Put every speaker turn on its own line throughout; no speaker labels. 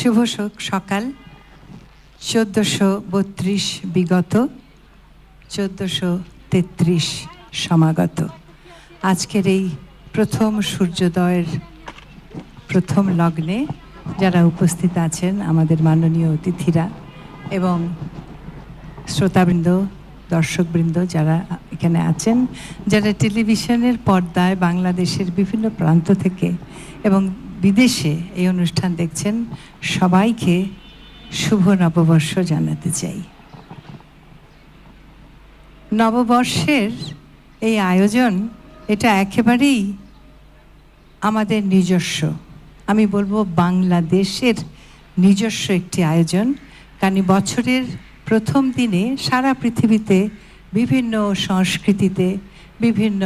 শুভ সকাল। 1432 বিগত, 1433 সমাগত। আজকের এই প্রথম সূর্যোদয়ের প্রথম লগ্নে যারা উপস্থিত আছেন আমাদের মাননীয় অতিথিরা এবং শ্রোতাবৃন্দ, দর্শকবৃন্দ যারা এখানে আছেন, যারা টেলিভিশনের পর্দায় বাংলাদেশের বিভিন্ন প্রান্ত থেকে এবং বিদেশে এই অনুষ্ঠান দেখছেন, সবাইকে শুভ নববর্ষ জানাতে চাই। নববর্ষের এই আয়োজন এটা একেবারেই আমাদের নিজস্ব, আমি বলবো বাংলাদেশের নিজস্ব একটি আয়োজন। কারণ বছরের প্রথম দিনে সারা পৃথিবীতে বিভিন্ন সংস্কৃতিতে বিভিন্ন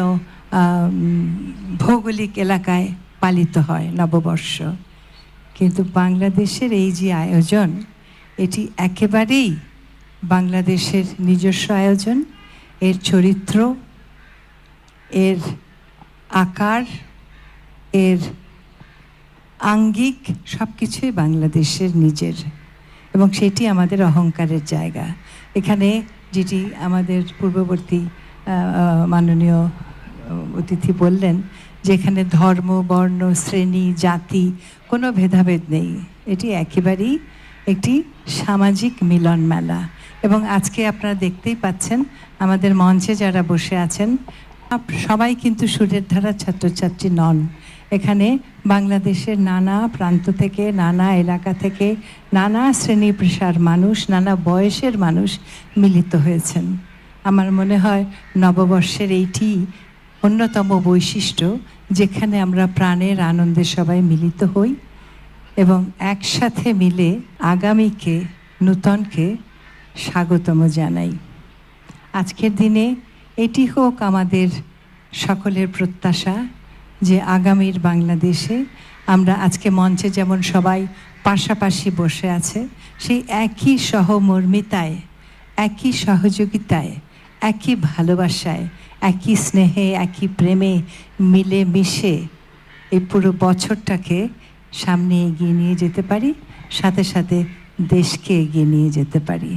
ভৌগোলিক এলাকায় পালিত হয় নববর্ষ, কিন্তু বাংলাদেশের এই যে আয়োজন এটি একেবারেই বাংলাদেশের নিজস্ব আয়োজন। এর চরিত্র, এর আকার, এর আঙ্গিক সব কিছুই বাংলাদেশের নিজের, এবং সেটি আমাদের অহংকারের জায়গা। এখানে যেটি আমাদের পূর্ববর্তী মাননীয় অতিথি বললেন যে এখানে ধর্ম, বর্ণ, শ্রেণী, জাতি কোনো ভেদাভেদ নেই, এটি একেবারেই একটি সামাজিক মিলন মেলা। এবং আজকে আপনারা দেখতেই পাচ্ছেন আমাদের মঞ্চে যারা বসে আছেন সবাই কিন্তু সুরের ধারার ছাত্রছাত্রী নন। এখানে বাংলাদেশের নানা প্রান্ত থেকে, নানা এলাকা থেকে, নানা শ্রেণী পেশার মানুষ, নানা বয়সের মানুষ মিলিত হয়েছেন। আমার মনে হয় নববর্ষের এইটি অন্যতম বৈশিষ্ট্য, যেখানে আমরা প্রাণের আনন্দে সবাই মিলিত হই এবং একসাথে মিলে আগামীকে, নূতনকে স্বাগতম জানাই। আজকের দিনে এটি হোক আমাদের সকলের প্রত্যাশা যে আগামীর বাংলাদেশে আমরা আজকে মঞ্চে যেমন সবাই পাশাপাশি বসে আছে, সেই একই সহমর্মিতায়, একই সহযোগিতায়, একই ভালোবাসায়, একই স্নেহে, একই প্রেমে মিলে মিশে এই পুরো বছরটাকে সামনে এগিয়ে নিয়ে যেতে পারি, সাথে সাথে দেশকে এগিয়ে নিয়ে যেতে পারি।